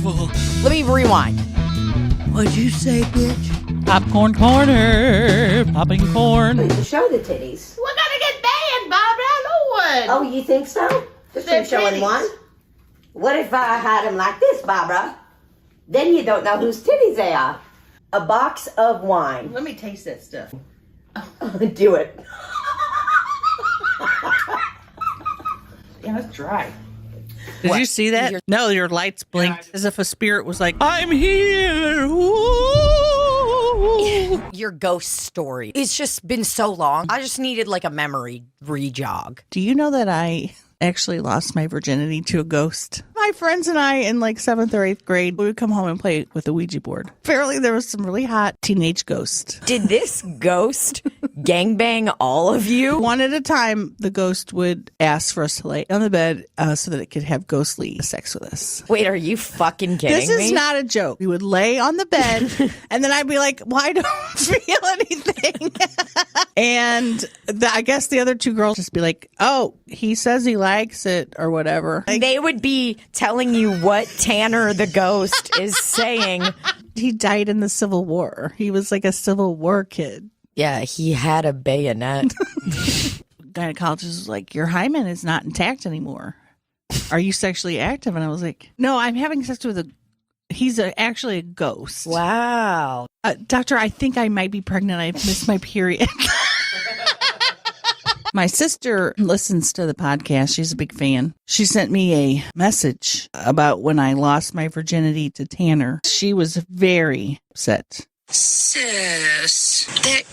beautiful. Let me rewind. What'd you say, bitch? Popcorn corner. Popping corn. Show the titties. We're gonna get banned, Barbara. Lord. Oh, you think so? Just They're showing titties. one? What if I had them like this, Barbara? Then you don't know whose titties they are. A box of wine. Let me taste that stuff. Do it. Yeah, it's dry. Did you see that? No, your lights blinked as if a spirit was like, I'm here. Ooh. Your ghost story. It's just been so long. I just needed like a memory re-jog. Do you know that I actually lost my virginity to a ghost? My friends and I in like 7th or 8th grade, we would come home and play with the Ouija board. Apparently there was some really hot teenage ghost. Did this ghost gangbang all of you? One at a time, the ghost would ask for us to lay on the bed so that it could have ghostly sex with us. Wait, are you fucking kidding This me? is not a joke. We would lay on the bed, and then I'd be like, well, I don't feel anything. And I guess the other two girls just be like, oh, he says he likes it or whatever. They would be telling you what Tanner the ghost is saying. He died in the Civil War. He was like a Civil War kid. Yeah, he had a bayonet. Gynecologist was like, your hymen is not intact anymore. Are you sexually active? And I was like, no, I'm having sex with he's actually a ghost. Wow. Doctor, I think I might be pregnant. I missed my period. My sister listens to the podcast. She's a big fan. She sent me a message about when I lost my virginity to Tanner. She was very upset. Sis, that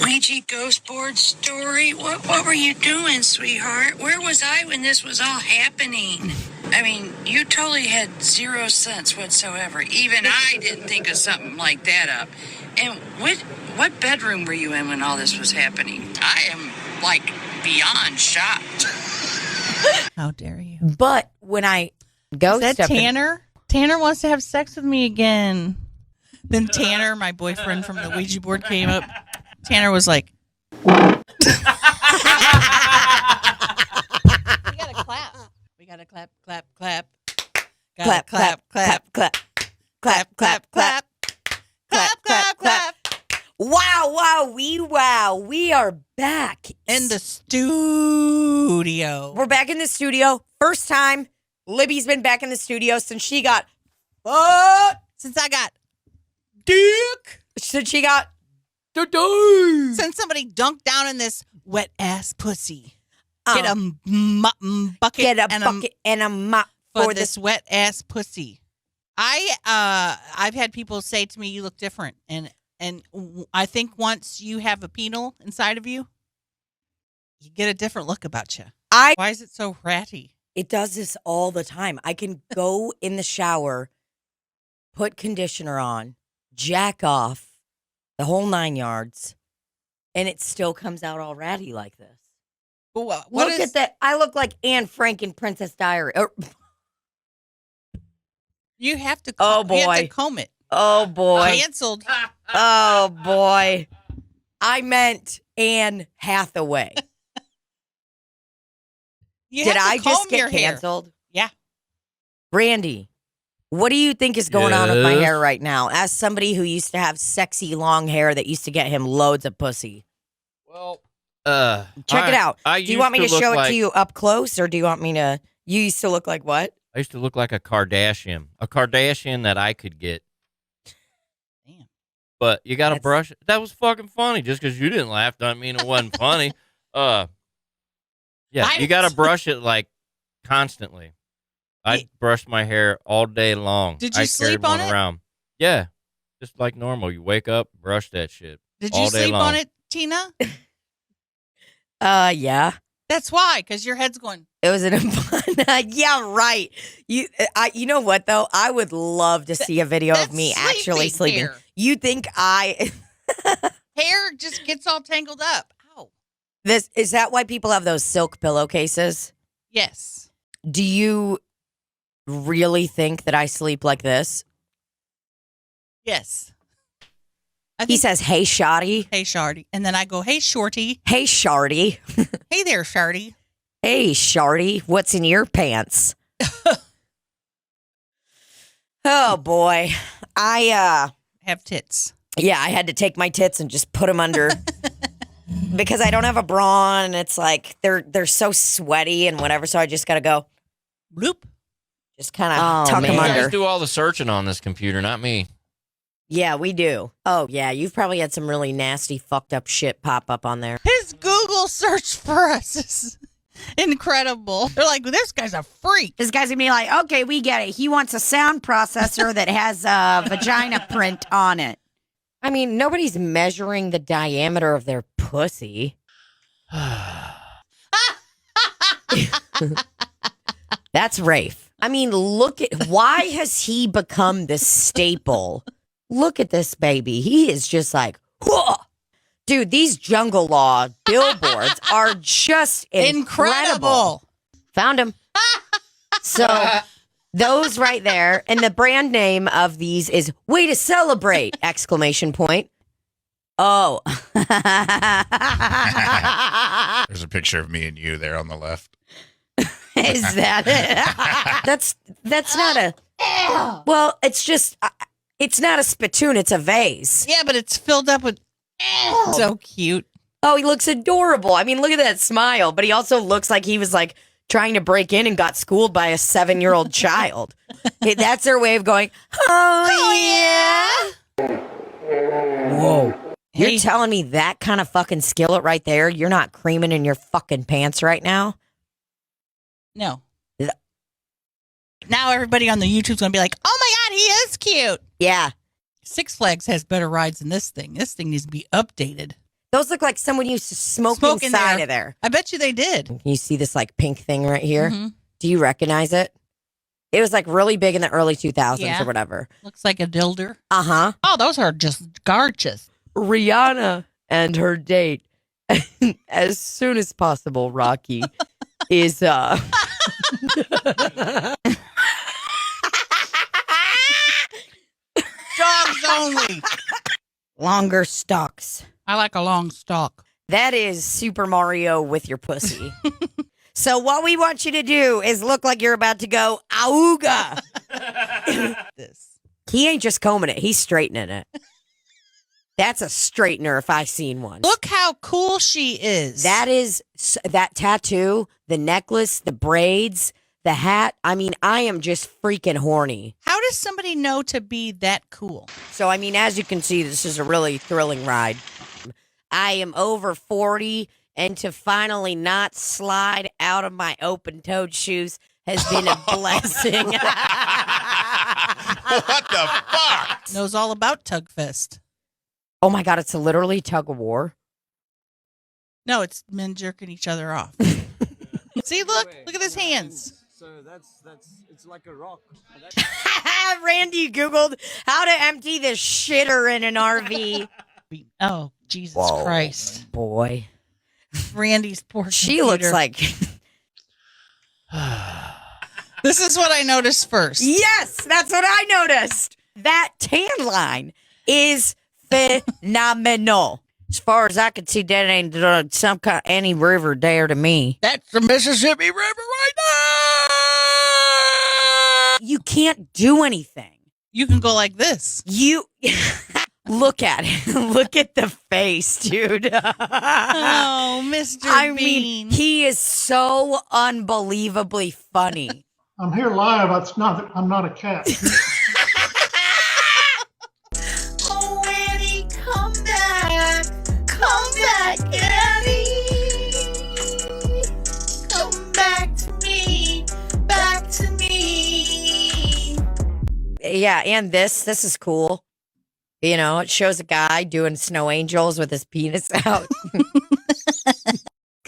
Ouija ghost board story, what were you doing, sweetheart? Where was I when this was all happening? I mean, you totally had 0 sense whatsoever. Even I didn't think of something like that up. And what bedroom were you in when all this was happening? I am, like, beyond shocked. How dare you? But when I ghost Is that Tanner? Tanner wants to have sex with me again. Then Tanner, my boyfriend from the Ouija board, came up. Tanner was like, we gotta clap. We gotta clap, clap, clap. clap, clap, clap, clap, clap, clap, clap, clap, clap, clap. Wow, we are back In the studio. We're back in the studio. First time Libbie's been back in the studio since she got Since I got dick. since she got Since somebody dunked down in this wet ass pussy. Get a bucket and a mop for this wet ass pussy. I've had people say to me, "You look different," and I think once you have a penal inside of you, you get a different look about you. Why is it so ratty? It does this all the time. I can go in the shower, put conditioner on, jack off, the whole 9 yards, and it still comes out all ratty like this. Look at that. I look like Anne Frank in Princess Diary. You have to. Oh, boy. You have to comb it. Oh, boy. Canceled. Oh, boy. I meant Anne Hathaway. Did I just get canceled? Yeah. Randy, what do you think is going on with my hair right now? As somebody who used to have sexy long hair that used to get him loads of pussy. Well, check it out. Do you want me to show it to you up close, or do you want me to? You used to look like what? I used to look like a Kardashian that I could get. Damn. But you got to brush. That was fucking funny. Just because you didn't laugh doesn't mean it wasn't funny. Yeah, you got to brush it like constantly. I brush my hair all day long. Did you sleep on it? Around. Yeah, just like normal. You wake up, brush that shit. Did you sleep on it, Tina? Yeah. That's why, because your head's going. It was yeah, right. You know what though? I would love to see a video of me actually sleeping. Hair. You think hair just gets all tangled up? Ow. Is that why people have those silk pillowcases? Yes. Do you really think that I sleep like this? Yes. He says, "Hey, Shotty." Hey, Shardy. And then I go, "Hey, Shorty." Hey, Shardy. Hey there, Shardy. Hey, Shardy. What's in your pants? Oh boy. I Have tits. yeah, I had to take my tits and just put them under because I don't have a bra on and it's like they're so sweaty and whatever, so I just got to go Bloop. just kind of tuck You them guys under. do all the searching on this computer, not me. Yeah, we do. Oh, yeah, you've probably had some really nasty fucked up shit pop up on there. His Google search for us is incredible. They're like, this guy's a freak. This guy's gonna be like, okay, we get it. He wants a sound processor that has a vagina print on it. I mean, nobody's measuring the diameter of their pussy. That's Rafe. I mean, look at why has he become the staple? Look at this baby. He is just like, whoa. Dude, these Jungle Law billboards are just incredible. Found him. So those right there, and the brand name of these is "Way to Celebrate!" exclamation point. Oh. There's a picture of me and you there on the left. Is that it? That's not a. Well, it's just it's not a spittoon. It's a vase. Yeah, but it's filled up with. So cute. Oh, he looks adorable. I mean, look at that smile. But he also looks like he was like trying to break in and got schooled by a 7-year-old child. That's their way of going. Oh yeah. Whoa. Hey. You're telling me that kind of fucking skillet right there? You're not creaming in your fucking pants right now? No. Yeah. Now everybody on the YouTube's gonna be like, "Oh my god, he is cute." Yeah. Six Flags has better rides than this thing. This thing needs to be updated. Those look like someone used to smoke Smoke in inside there. of there. I bet you they did. You see this like pink thing right here? Mhm. Do you recognize it? It was like really big in the early 2000s Yeah. or whatever. Looks like a dilder. Uh-huh. Oh, those are just gorgeous. Rihanna and her date as soon as possible, Rocky, is Dogs only. longer stalks. I like a long stalk. That is Super Mario with your pussy. So what we want you to do is look like you're about to go auga. This. He ain't just combing it, he's straightening it. That's a straightener if I seen one. Look how cool she is. That is that tattoo, the necklace, the braids, the hat. I mean, I am just freaking horny. How does somebody know to be that cool? So, I mean, as you can see, this is a really thrilling ride. I am over 40, and to finally not slide out of my open-toed shoes has been a blessing. What the fuck? Knows all about Tugfest. Oh my God, it's literally tug of war. No, it's men jerking each other off. See, look at his hands. So it's like a rock. Randy Googled how to empty the shitter in an RV. Oh, Jesus Whoa, Christ. boy. Randy's poor She looks computer. like... This is what I noticed first. Yes, that's what I noticed. That tan line is phenomenal. As far as I can see, that ain't some kind any river there to me. That's the Mississippi River right now. You can't do anything. You can go like this. You look at it. Look at the face, dude. Oh, Mr. I Bean. mean, he is so unbelievably funny. I'm here live. I'm not a cat. Oh, Annie, come back. Come back, Annie. Come back to me. Back to me. Yeah, and this is cool. You know, it shows a guy doing snow angels with his penis out.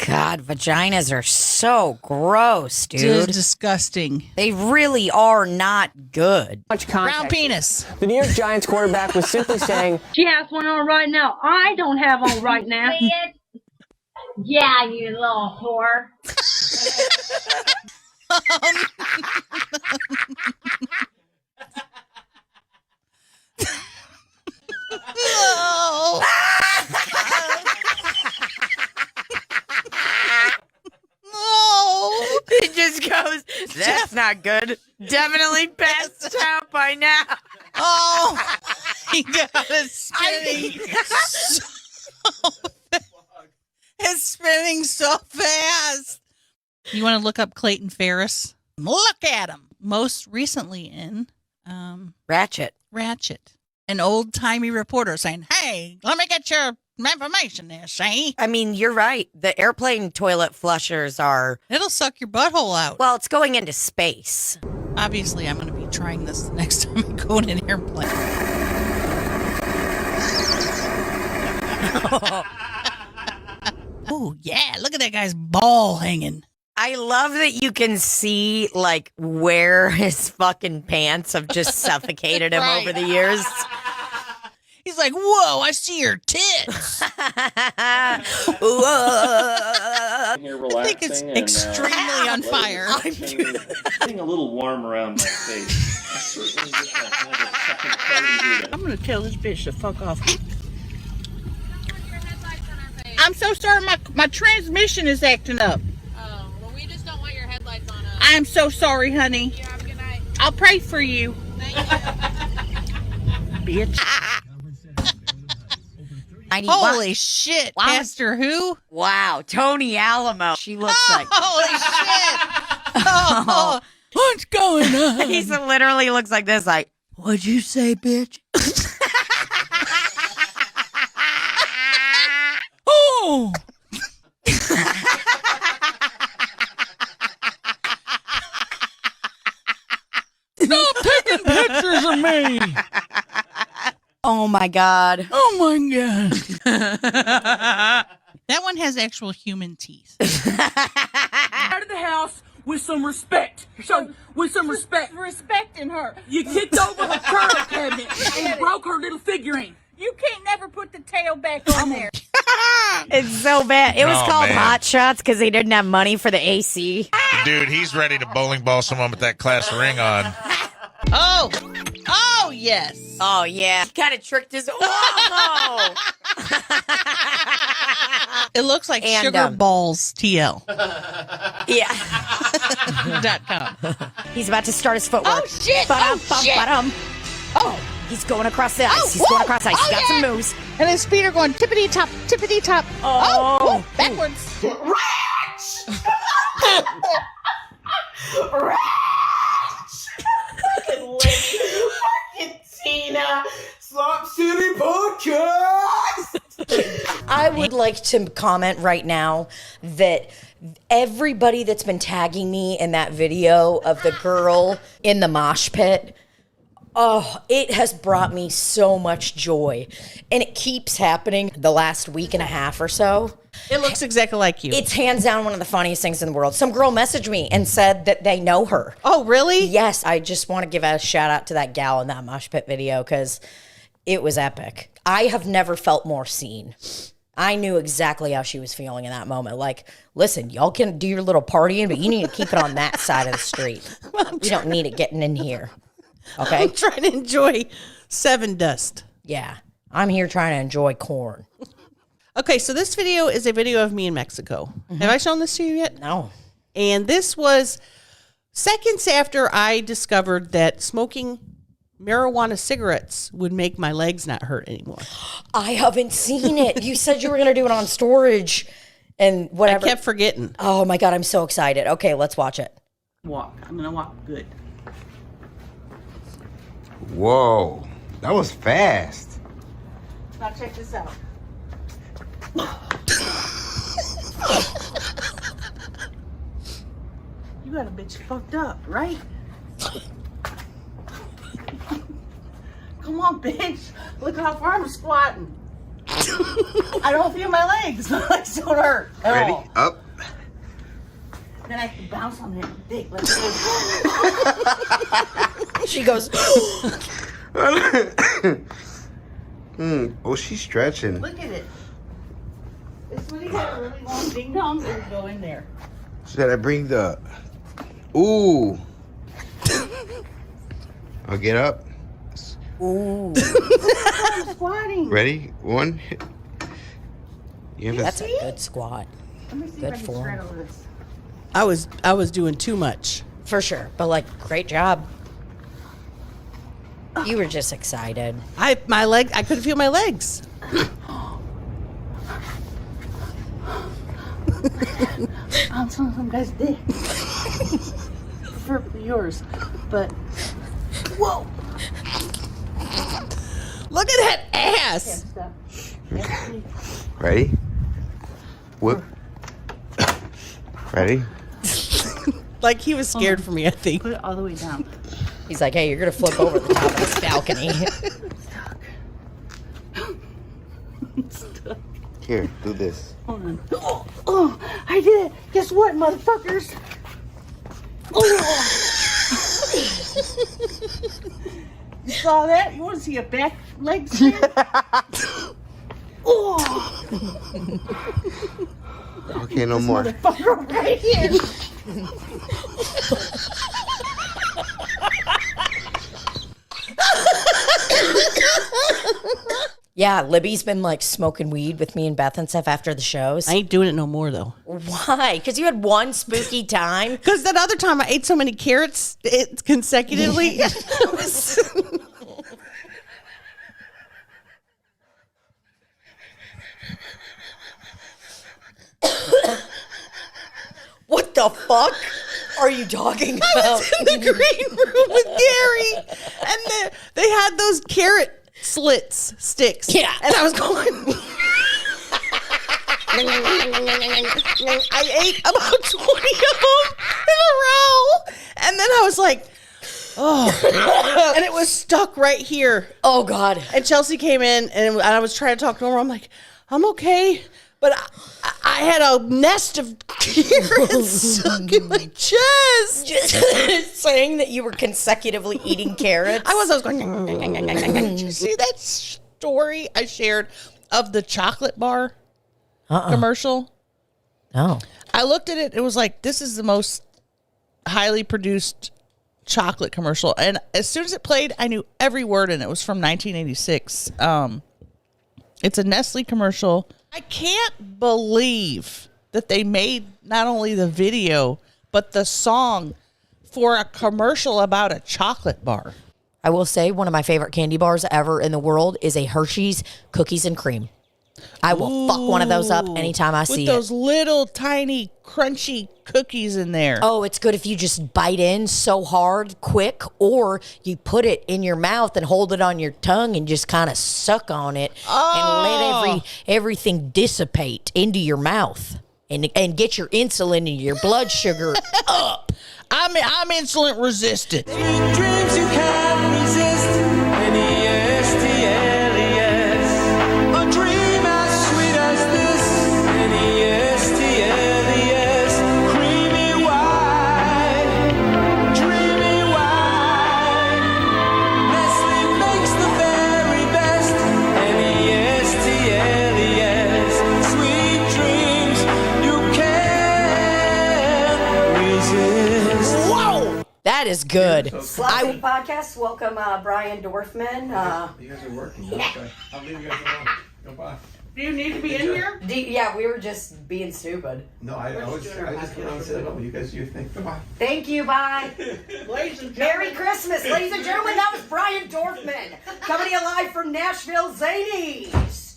God, vaginas are so gross, Dude, dude. disgusting. They really are not good. Brown penis. The New York Giants quarterback was simply saying, She has one on right now. I don't have one right now. Yeah, you little whore. No. No. It just goes, that's not good. Definitely best. out by now. Oh, he got it spinning. It's spinning so fast. You want to look up Clayton Ferris? Look at him. Most recently in Ratchet. An old-timey reporter saying, hey, let me get your information there, see? I mean, you're right. The airplane toilet flushers are... It'll suck your butthole out. Well, it's going into space. Obviously, I'm going to be trying this the next time I go in an airplane. Oh, yeah. Look at that guy's ball hanging. I love that you can see, like, where his fucking pants have just suffocated him over the years. He's like, whoa, I see your tits. I think it's extremely on fire. Getting a little warm around my face. I certainly wish I had a second party here. I'm gonna tell this bitch to fuck off. I'm so sorry, my transmission is acting up. Oh, well, we just don't want your headlights on us. I'm so sorry, honey. You have a good night. I'll pray for you. Thank you. Bitch. Holy shit. Wow. Pastor who? Wow, Tony Alamo. She looks like... Holy shit. Oh, what's going on? He literally looks like this, like, what'd you say, bitch? Oh. Stop taking pictures of me. Oh, my God. Oh, my God. That one has actual human teeth. Out of the house with some respect. With some respect. Respecting her. You kicked over her curl cabinet and broke her little figurine. You can't never put the tail back on there. It's so bad. It was Oh, called man. Hot Shots because they didn't have money for the AC. Dude, he's ready to bowling ball someone with that class ring on. Oh. Oh, yes. Oh, yeah. He kind of tricked his... Whoa! It looks like And, Sugar Balls TL. Yeah. .com. He's about to start his footwork. Oh, shit. Oh, he's going across the ice. He's going across the ice. He's got some moves. And his feet are going tippity top, Oh. backwards. Fucking Tina, Slop City Podcast. I would like to comment right now that everybody that's been tagging me in that video of the girl in the mosh pit, oh, it has brought me so much joy. And it keeps happening the last week and a half or so. It looks exactly like you. It's hands down one of the funniest things in the world. Some girl messaged me and said that they know her. Oh, really? Yes, I just want to give a shout out to that gal in that mosh pit video because it was epic. I have never felt more seen. I knew exactly how she was feeling in that moment. Like, listen, y'all can do your little partying, but you need to keep it on that side of the street. We don't need it getting in here. Okay? I'm trying to enjoy Seven Dust. Yeah. I'm here trying to enjoy corn. Okay, so this video is a video of me in Mexico. Have I shown this to you yet? No. And this was seconds after I discovered that smoking marijuana cigarettes would make my legs not hurt anymore. I haven't seen it. You said you were going to do it on storage and whatever. I kept forgetting. Oh my God, I'm so excited. Okay, let's watch it. Walk. I'm gonna walk good. Whoa, that was fast. Now check this out. You got a bitch fucked up, right? Come on, bitch. Look how far I'm squatting. I don't feel my legs. My legs don't hurt at Ready? all. Up. Then I can bounce on their dick. Let's go. She goes, Oh, she's stretching. Look at it. This one, you got a really long ding dong. It'll go in there. Should I bring the... Ooh. I'll get up. ooh. I'm squatting. Ready? One. You have That's to... a good squat. Let me see Good if I can form. straddle this. I was doing too much. For sure. But like, great job. You were just excited. I couldn't feel my legs. I'm telling some guy's dick. For yours. But whoa. Look at that ass. Ready? Whoop. Ready? Like he was scared for me, I think. Put it all the way down. He's like, hey, you're going to flip over the top of this balcony. Here, do this. Hold on. Oh, I did it. Guess what, motherfuckers? Oh. You saw that? You want to see a back leg spin? Oh. Okay, no more. Motherfucker right here. Yeah, Libbie's been like smoking weed with me and Beth and stuff after the shows. I ain't doing it no more though. Why? Because you had one spooky time? Because that other time I ate so many carrots consecutively. What the fuck are you talking about? I was in the green room with Gary, and they had those carrot sticks. Yeah. And I was going... I ate about 20 of them in a row. And then I was like, oh. And it was stuck right here. Oh, God. And Chelsea came in, and I was trying to talk to her. I'm like, I'm okay. But I had a nest of carrots stuck in my chest. Just saying that you were consecutively eating carrots? I was going, did you see that story I shared of the chocolate bar commercial? No. I looked at it. It was like, this is the most highly produced chocolate commercial. And as soon as it played, I knew every word, and it was from 1986. It's a Nestle commercial. I can't believe that they made not only the video, but the song for a commercial about a chocolate bar. I will say one of my favorite candy bars ever in the world is a Hershey's Cookies and Cream. I will fuck one of those up anytime I see it. With those little tiny crunchy cookies in there. Oh, it's good if you just bite in so hard, quick, or you put it in your mouth and hold it on your tongue and just kind of suck on it and let everything dissipate into your mouth and get your insulin and your blood sugar up. I'm insulin resistant. Dreams you can't resist. N-E-S-T-L-E-S. A dream as sweet as this. N-E-S-T-L-E-S. Creamy white. Dreamy white. Nestle makes the very best. N-E-S-T-L-E-S. Sweet dreams you can't resist. Whoa! That is good. Slop City Podcast. Welcome, Brian Dorfman. You guys are working. Okay. I'll leave you guys alone. Goodbye. Do you need to be in here? Yeah, we were just being stupid. No, I just came out and said, oh, you guys, you think, goodbye. Thank you, bye. Ladies and Merry gentlemen. Christmas, ladies and gentlemen. That was Brian Dorfman coming to you live from Nashville, Zanies.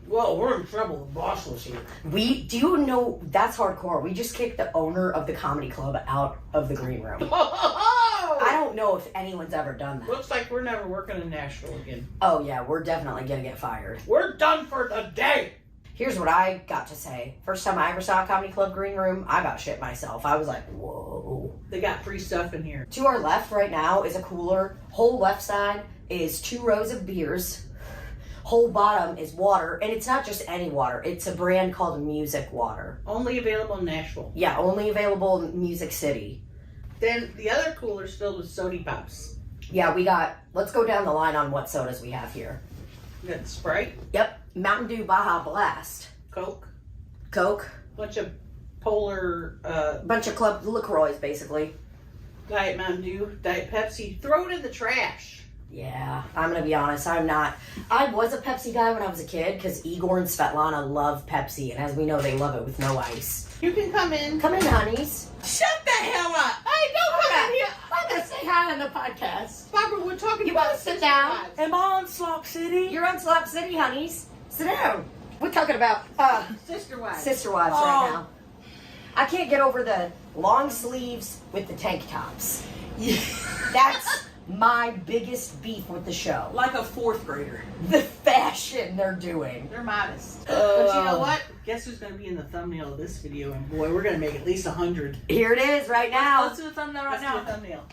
Whoa, we're in trouble. The boss was here. Do you know, that's hardcore. We just kicked the owner of the comedy club out of the green room. I don't know if anyone's ever done that. Looks like we're never working in Nashville again. Oh yeah, we're definitely gonna get fired. We're done for the day. Here's what I got to say. First time I ever saw a comedy club green room, I about shit myself. I was like, whoa. They got free stuff in here. To our left right now is a cooler. Whole left side is 2 rows of beers. Whole bottom is water, and it's not just any water. It's a brand called Music Water. Only available in Nashville. Yeah, only available in Music City. Then the other cooler's filled with soda pops. Yeah, let's go down the line on what sodas we have here. We got Sprite. Yep, Mountain Dew Baja Blast. Coke. Bunch of Club LaCroix, basically. Diet Mountain Dew, Diet Pepsi. Throw it in the trash. Yeah, I'm going to be honest. I was a Pepsi guy when I was a kid because Igor and Svetlana love Pepsi. And as we know, they love it with no ice. You can come in. Come in, honeys. Shut the hell up. Hey, don't come in here. I'm going to say hi not on the podcast. Barbara, we're talking You want to sit down? Am I on Slop City? You're on Slop City, honeys. Sit down. We're talking about Sister wives. sister wives right now. I can't get over the long sleeves with the tank tops. That's my biggest beef with the show. Like a fourth grader. The fashion they're doing. They're modest. But you know what? Guess who's going to be in the thumbnail of this video? And boy, we're going to make at least 100. Here it is right now. Let's do the thumbnail right now. Do a thumbnail.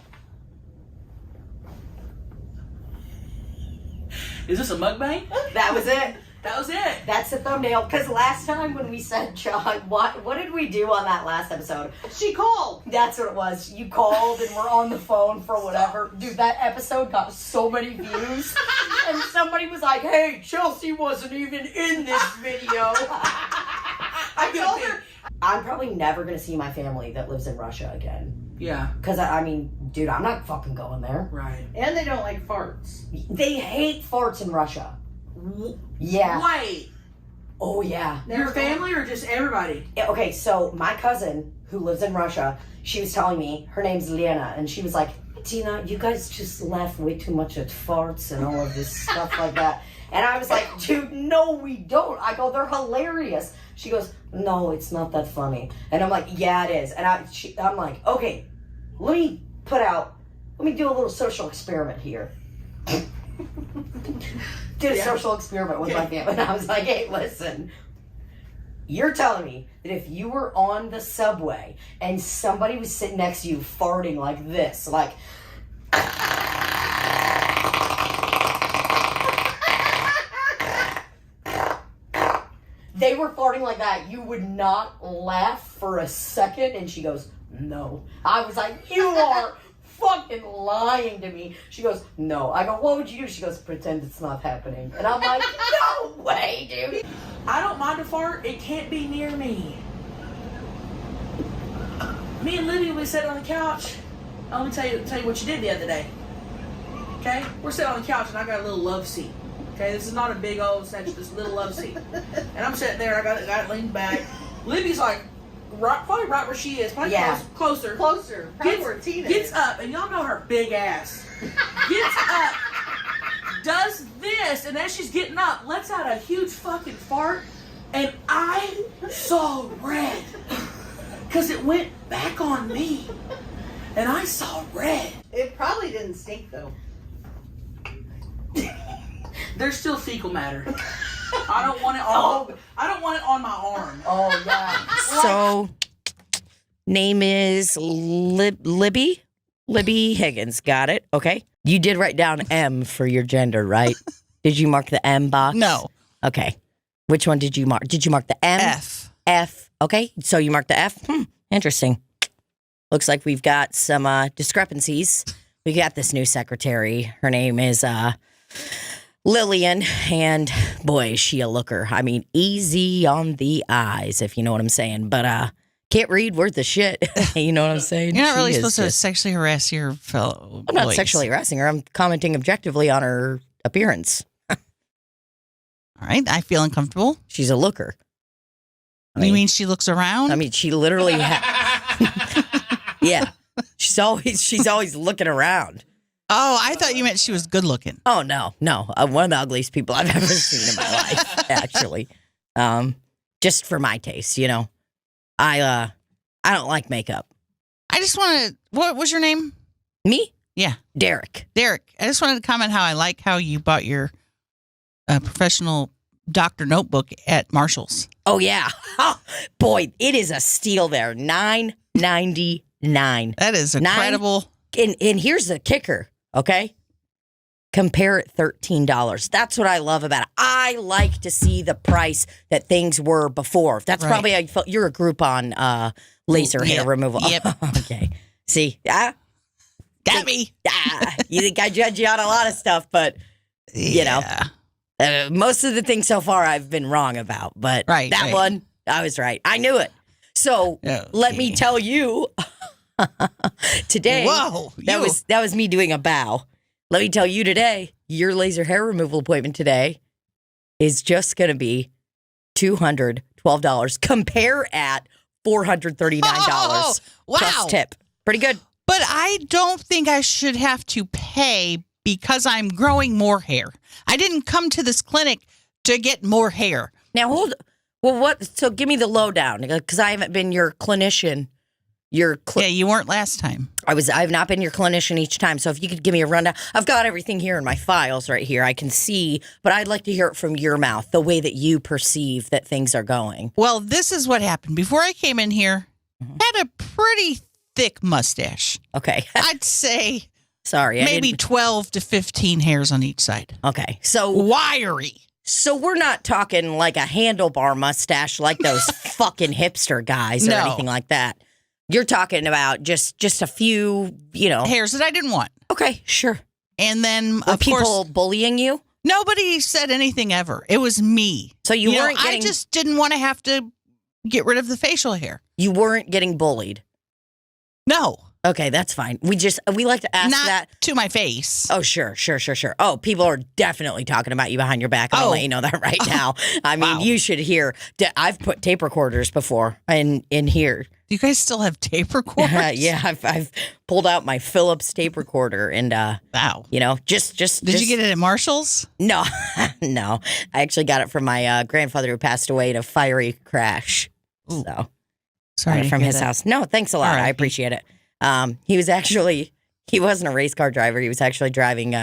Is this a mukbang? That was it. That was it. That's the thumbnail. Because last time when we said, John, what did we do on that last episode? She called. That's what it was. You called and we're on the phone for whatever. Dude, that episode got so many views. And somebody was like, hey, Chelsea wasn't even in this video. I told her. I'm probably never going to see my family that lives in Russia again. Yeah. Because, I mean, dude, I'm not fucking going there. Right. And they don't like farts. They hate farts in Russia. Yeah. Wait. Oh, yeah. Your family or just everybody? Okay, so my cousin who lives in Russia, she was telling me, her name's Lena, and she was like, Tina, you guys just laugh way too much at farts and all of this stuff like that. And I was like, dude, no, we don't. I go, they're hilarious. She goes, no, it's not that funny. And I'm like, yeah, it is. And I'm like, okay, let me do a little social experiment here. Did a social experiment with my family. And I was like, hey, listen. You're telling me that if you were on the subway and somebody was sitting next to you farting like this, like... they were farting like that, you would not laugh for a second? And she goes, no. I was like, you are fucking lying to me. She goes, no. I go, what would you do? She goes, pretend it's not happening. And I'm like, no way, dude. I don't mind a fart. It can't be near me. Me and Libbie, we sat on the couch. Let me tell you what you did the other day. Okay? We're sitting on the couch and I got a little love seat. Okay? This is not a big old section, just a little love seat. And I'm sitting there and I got it leaned back. Libbie's like, probably right where she is. Probably closer. Closer. Probably where Tina gets is. up, and y'all know her big ass. Gets up, does this, and as she's getting up, lets out a huge fucking fart, and I saw red. Because it went back on me. And I saw red. It probably didn't stink, though. There's still fecal matter. I don't want it on. I don't want it on my arm. Oh yeah. So, name is Libbie Higgins. Got it. Okay. You did write down M for your gender, right? Did you mark the M box? No. Okay. Which one did you mark? Did you mark the M? F. F. Okay. So you marked the F. Interesting. Looks like we've got some discrepancies. We got this new secretary. Her name is Lillian, and boy, is she a looker. I mean, easy on the eyes, if you know what I'm saying. But can't read worth of shit. You know what I'm saying? You're not really She supposed is to just- sexually harass your fellow I'm not boys. sexually harassing her. I'm commenting objectively on her appearance. All right, I feel uncomfortable. She's a looker. You mean she looks around? I mean, she literally yeah. She's always looking around. Oh, I thought you meant she was good looking. Oh, no. One of the ugliest people I've ever seen in my life, actually. Just for my taste, you know. I don't like makeup. I just wanted, what was your name? Me? Yeah. Derek. I just wanted to comment how I like how you bought your professional doctor notebook at Marshall's. Oh, yeah. Boy, it is a steal there. $9.99. That is incredible. And here's the kicker, okay? Compare it $13. That's what I love about it. I like to see the price that things were before. That's Right. probably how you felt. You're a Groupon laser hair removal. Yep. Okay. See, Got me. You think I judge you on a lot of stuff, but you know, most of the things so far I've been wrong about. But that one, I was right. I knew it. So let me tell you, today, Whoa, that was me doing a bow. Let me tell you today, your laser hair removal appointment today is just going to be $212. Compare at $439 wow. plus tip. Pretty good. But I don't think I should have to pay because I'm growing more hair. I didn't come to this clinic to get more hair. Now, what? So give me the lowdown, because I haven't been your clinician. Yeah, you weren't last time. I've not been your clinician each time. So if you could give me a rundown. I've got everything here in my files right here. I can see, but I'd like to hear it from your mouth, the way that you perceive that things are going. Well, this is what happened. Before I came in here, had a pretty thick mustache. Okay. I'd say sorry, maybe 12 to 15 hairs on each side. Okay. So wiry. So we're not talking like a handlebar mustache like those fucking hipster guys or anything like that. You're talking about just a few, hairs that I didn't want. Okay, sure. And then, were people bullying you? Nobody said anything ever. It was me. So you weren't I just didn't want to have to get rid of the facial hair. You weren't getting bullied? No. Okay, that's fine. We like to ask that to my face. Oh, sure. Oh, people are definitely talking about you behind your back. I'm gonna let you know that right now. I mean, you should hear. I've put tape recorders before in here. Do you guys still have tape recorders? Yeah, I've pulled out my Phillips tape recorder and wow. Just. Did you get it at Marshall's? No, no. I actually got it from my grandfather who passed away in a fiery crash. Ooh. So sorry from his house. No, thanks a lot. I appreciate it. He wasn't a race car driver. He was actually driving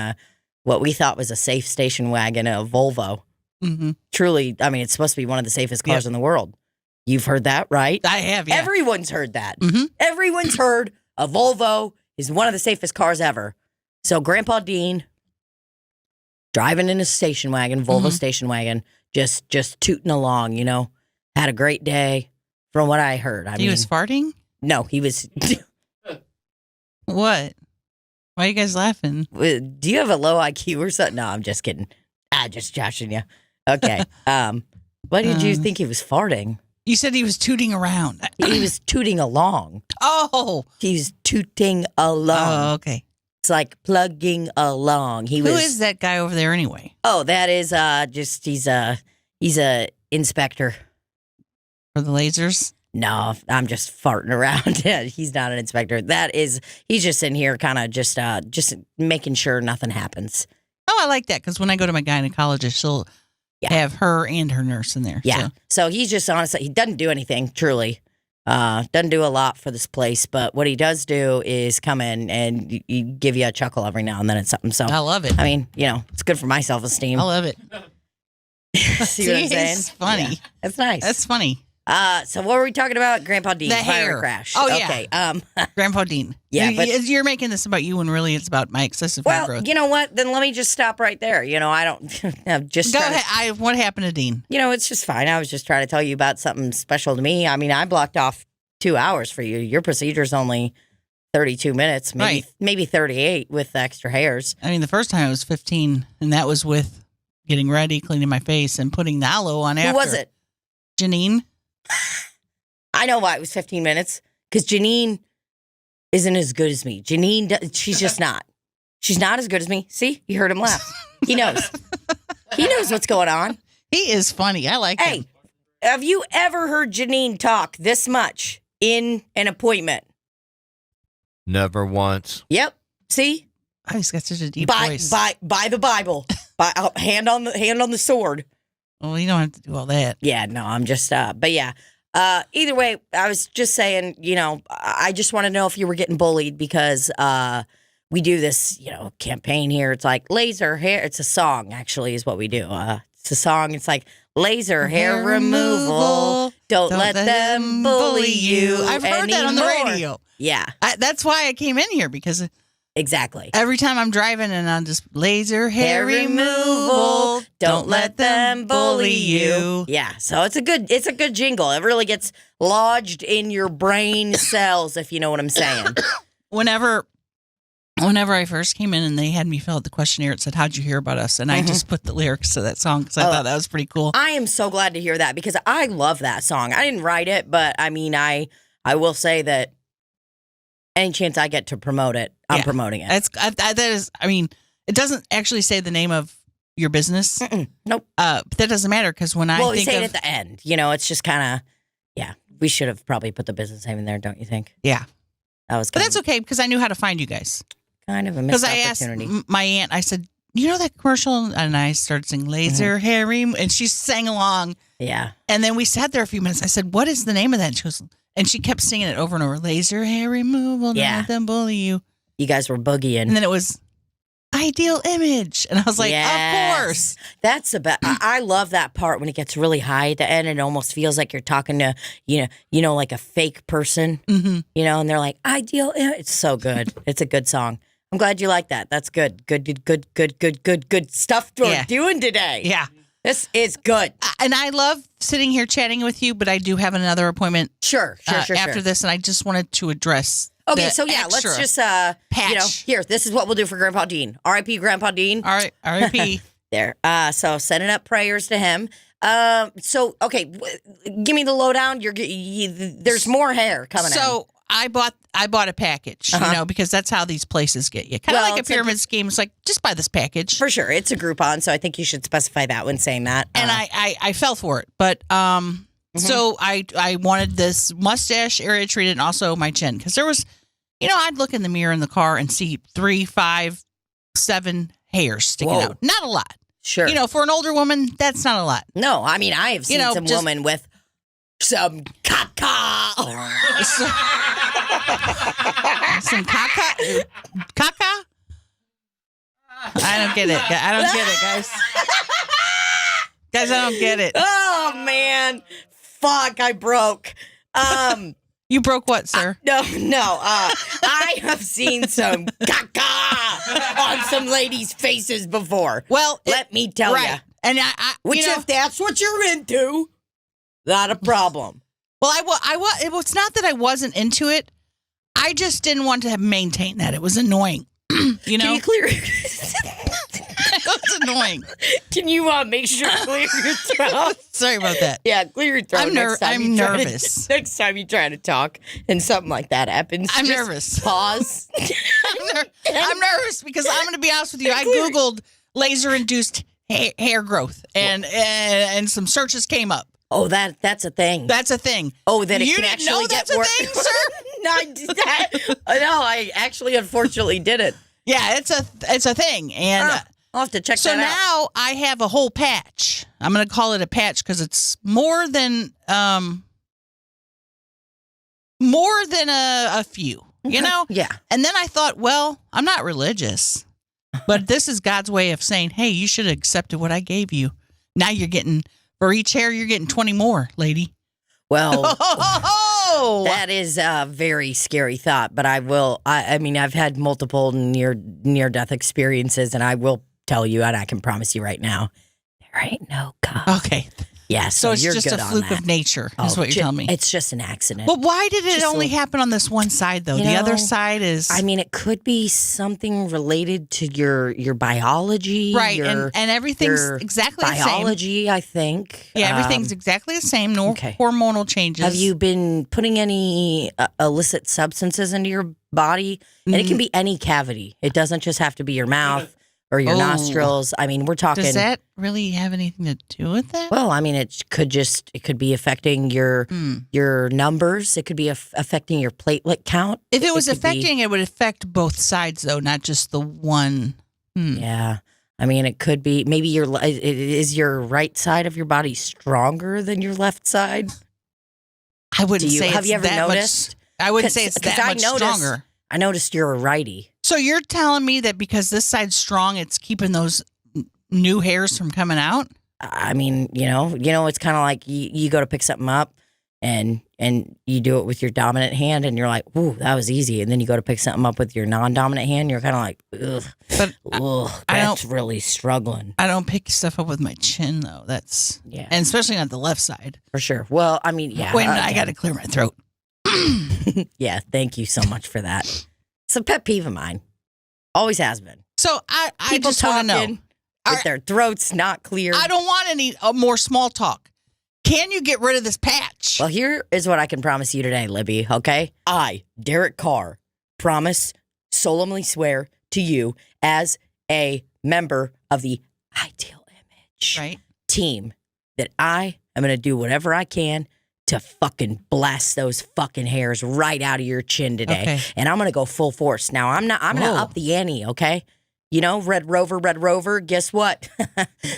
what we thought was a safe station wagon, a Volvo. Mm-hmm. Truly, I mean, it's supposed to be one of the safest cars in the world. You've heard that, right? I have, yeah. Everyone's heard that. Mm-hmm. Everyone's heard a Volvo is one of the safest cars ever. So Grandpa Dean, driving in a station wagon, Volvo station wagon, just tooting along, had a great day from what I heard. He was farting? No, he was... What? Why are you guys laughing? Do you have a low IQ or something? No, I'm just kidding. Just joshing you. Okay. What did you think he was farting? You said he was tooting around. He was tooting along. Oh. He's tooting along. Oh, okay. It's like plugging along. Who is that guy over there anyway? Oh, that is he's a inspector. For the lasers? No, I'm just farting around. He's not an inspector. He's just in here kind of just making sure nothing happens. Oh, I like that because when I go to my gynecologist, she'll have her and her nurse in there. Yeah. So he's just honestly, he doesn't do anything, truly. Doesn't do a lot for this place, but what he does do is come in and give you a chuckle every now and then at something. So I love it. I mean, it's good for my self-esteem. I love it. See what I'm saying? It's funny. Yeah, that's nice. That's funny. So what were we talking about? Grandpa Dean, the fire hair crash. Oh, okay. Yeah. Grandpa Dean. Yeah, but you're making this about you when really it's about my excessive hair growth. You know what? Then let me just stop right there. I don't. I'm just go ahead. What happened to Dean? It's just fine. I was just trying to tell you about something special to me. I mean, I blocked off 2 hours for you. Your procedure's only 32 minutes, maybe 38 with the extra hairs. I mean, the first time it was 15, and that was with getting ready, cleaning my face, and putting the aloe on after. Who was it? Janine. I know why it was 15 minutes, because Janine isn't as good as me. Janine, she's just not. She's not as good as me. See? You heard him laugh. He knows. He knows what's going on. He is funny. I like him. Hey, have you ever heard Janine talk this much in an appointment? Never once. Yep. See? Oh, he's got such a deep voice. By the Bible. Hand on the sword. Well, you don't have to do all that. Yeah, no, I'm just, but yeah. Either way, I was just saying, I just want to know if you were getting bullied because we do this, campaign here. It's like laser hair. It's a song, actually, is what we do. It's a song. It's like laser hair removal. Don't let them bully you. I've heard that on the radio. Yeah. That's why I came in here because exactly. Every time I'm driving and I'm just laser hair removal. Don't let them bully you. Yeah, so it's a good jingle. It really gets lodged in your brain cells, if you know what I'm saying. Whenever I first came in and they had me fill out the questionnaire, it said, "How'd you hear about us?" And I just put the lyrics to that song because I thought that was pretty cool. I am so glad to hear that because I love that song. I didn't write it, but I mean, I will say that any chance I get to promote it, I'm promoting it. That is, I mean, it doesn't actually say the name of your business. Nope. But that doesn't matter because when I think we say it at the end. It's just kind of, we should have probably put the business name in there, don't you think? Yeah. That was But that's okay because I knew how to find you guys. kind of a missed Because I asked opportunity. my aunt, I said, you know that commercial? And I started singing Laser Hair Removal. And she sang along. Yeah. And then we sat there a few minutes. I said, what is the name of that? And she goes, and she kept singing it over and over. Laser hair removal. Yeah. Let them bully you. You guys were boogieing. And then it was Ideal Image. And I was like, of course. That's about. I love that part when it gets really high at the end. And it almost feels like you're talking to like a fake person. Mm-hmm. And they're like ideal. It's so good. It's a good song. I'm glad you like that. That's good. Good stuff we're doing today. Yeah. This is good. And I love sitting here chatting with you, but I do have another appointment. Sure. After this, and I just wanted to address. Okay, so yeah, let's just patch. here. This is what we'll do for Grandpa Dean. R.I.P. Grandpa Dean. All right, R.I.P. There. So sending up prayers to him. So okay, give me the lowdown. There's more hair coming. So I bought a package, because that's how these places get you. Kind of like a pyramid scheme. It's like, just buy this package. For sure. It's a Groupon, so I think you should specify that when saying that. And I fell for it. But so I wanted this mustache area treated and also my chin. Because there was, I'd look in the mirror in the car and see 3, 5, 7 hairs sticking out. Not a lot. Sure. For an older woman, that's not a lot. No, I mean, I have seen some woman with some caca. Some caca? Caca? I don't get it. Guys. Guys, I don't get it. Oh, man. Fuck, I broke. You broke what, sir? No. I have seen some caca on some ladies' faces before. Well, let me tell you. And which, if that's what you're into, not a problem. Well, it's not that I wasn't into it. I just didn't want to maintain that. It was annoying. Can you clear? It was annoying. Can you make sure to clear your throat? Sorry about that. Yeah, clear your throat. I'm nervous. Next time you try to talk and something like that happens, I'm just nervous. Pause. I'm nervous because I'm going to be honest with you. I Googled laser-induced hair growth and some searches came up. Oh, that's a thing. That's a thing. Oh, that it you can didn't actually know get that's worse. a thing, sir? No, I actually unfortunately did it. Yeah, it's a thing, and I'll have to check so that out. now I have a whole patch. I'm going to call it a patch because it's more than a few, Yeah. And then I thought, well, I'm not religious, but this is God's way of saying, hey, you should have accepted what I gave you. Now you're getting, for each hair, you're getting 20 more, lady. Well, that is a very scary thought, but I mean, I've had multiple near-death experiences, and I will tell you, and I can promise you right now, there ain't no God. Okay. Yeah, so it's you're just good a on fluke that. of nature, is what you're telling me. It's just an accident. But why did it only happen on this one side, though? The other side is... I mean, it could be something related to your biology. Right, and everything's exactly the same. Biology, I think. Yeah, everything's exactly the same. No hormonal changes. Have you been putting any illicit substances into your body? And it can be any cavity. It doesn't just have to be your mouth or your nostrils. I mean, we're talking... Does that really have anything to do with that? Well, I mean, it could be affecting your numbers. It could be affecting your platelet count. If it was affecting, it would affect both sides, though, not just the one. Yeah. I mean, it could be, maybe is your right side of your body stronger than your left side? I wouldn't say have it's you ever that noticed? I wouldn't say it's that much stronger. I noticed you're a righty. So you're telling me that because this side's strong, it's keeping those new hairs from coming out? I mean, it's kind of like you go to pick something up and you do it with your dominant hand and you're like, ooh, that was easy. And then you go to pick something up with your non-dominant hand, you're kind of like, ugh, that's really struggling. I don't pick stuff up with my chin, though. That's, and especially not the left side. For sure. Well, I mean, yeah. Wait a minute, I got to clear my throat. Yeah, thank you so much for that. It's a pet peeve of mine. Always has been. So I People just want to know. With their throats not clear. I don't want any more small talk. Can you get rid of this patch? Well, here is what I can promise you today, Libbie, okay? I, Derek Carr, promise, solemnly swear to you as a member of the Ideal Image team that I am going to do whatever I can to fucking blast those fucking hairs right out of your chin today. Okay. And I'm going to go full force. Now, I'm going to up the ante, okay? You know, Red Rover, guess what?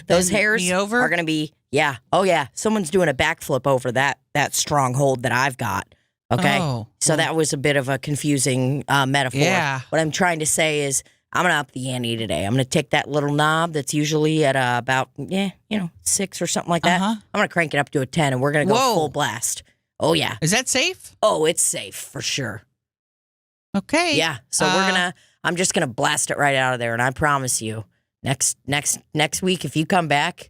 Those hairs are going to be, yeah. Oh, yeah. Someone's doing a backflip over that stronghold that I've got, okay? Oh. So that was a bit of a confusing metaphor. Yeah. What I'm trying to say is I'm going to up the ante today. I'm going to take that little knob that's usually at about, 6 or something like that. I'm going to crank it up to a 10, and we're going to go full blast. Oh, yeah. Is that safe? Oh, it's safe for sure. Okay. Yeah. So I'm just going to blast it right out of there. And I promise you, next week, if you come back,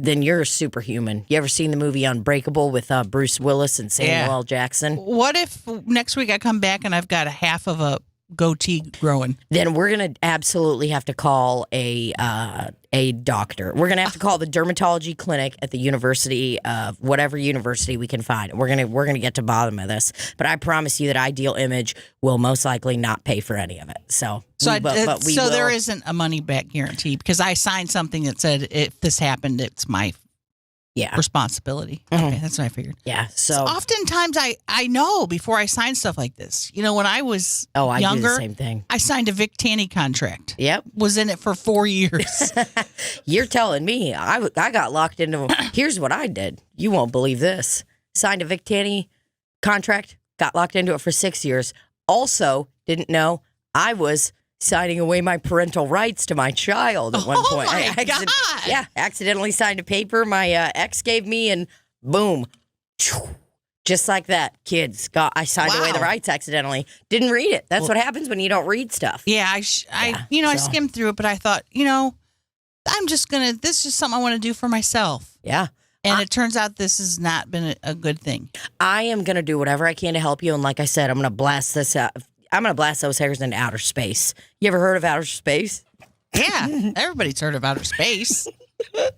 then you're a superhuman. You ever seen the movie Unbreakable with Bruce Willis and Samuel L. Jackson? What if next week I come back and I've got a half of a goatee growing? Then we're going to absolutely have to call a doctor. We're going to have to call the dermatology clinic at the university of whatever university we can find. We're going to get to the bottom of this. But I promise you that Ideal Image will most likely not pay for any of it. So there isn't a money back guarantee because I signed something that said if this happened, it's my responsibility. Okay, that's what I figured. Yeah. So oftentimes I know before I sign stuff like this. You know, when I was younger, do the same thing. I signed a Vic Tanny contract. Yep. Was in it for 4 years. You're telling me I got locked into. Here's what I did. You won't believe this. Signed a Vic Tanny contract. Got locked into it for 6 years. Also, didn't know I was signing away my parental rights to my child at one point. My God. Accidentally signed a paper my ex gave me, and boom, just like that, kids I signed away the rights accidentally. Didn't read it. That's what happens when you don't read stuff. Yeah, I skimmed through it, but I thought, this is something I want to do for myself. Yeah. And it turns out this has not been a good thing. I am going to do whatever I can to help you. And like I said, I'm going to blast this out. I'm going to blast those hairs into outer space. You ever heard of outer space? Yeah, everybody's heard of outer space.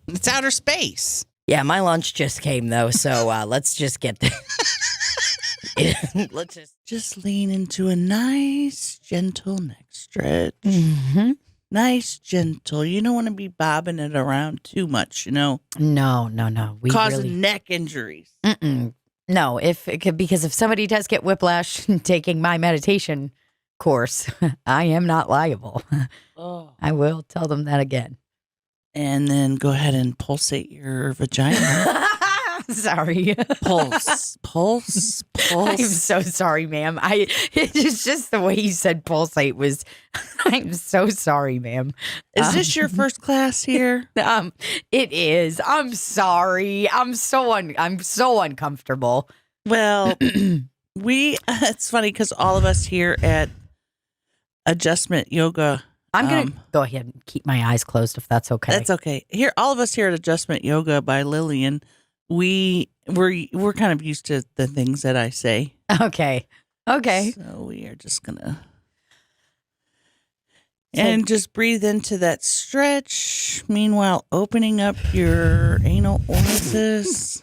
It's outer space. Yeah, my lunch just came, though, so let's just get there. Let's just lean into a nice, gentle neck stretch. Mm-hmm. Nice, gentle. You don't want to be bobbing it around too much, No. Causing neck injuries. No, because if somebody does get whiplash taking my meditation course, I am not liable. I will tell them that again. And then go ahead and pulsate your vagina. Sorry. Pulse. I'm so sorry, ma'am. It's just the way you said pulsate was. I'm so sorry, ma'am. Is this your first class here? It is. I'm sorry. I'm so uncomfortable. Well, it's funny because all of us here at Adjustment Yoga. I'm gonna go ahead and keep my eyes closed if that's okay. That's okay. All of us here at Adjustment Yoga by Lillian. We're kind of used to the things that I say. Okay. So we are just gonna and just breathe into that stretch. Meanwhile, opening up your anal orifice.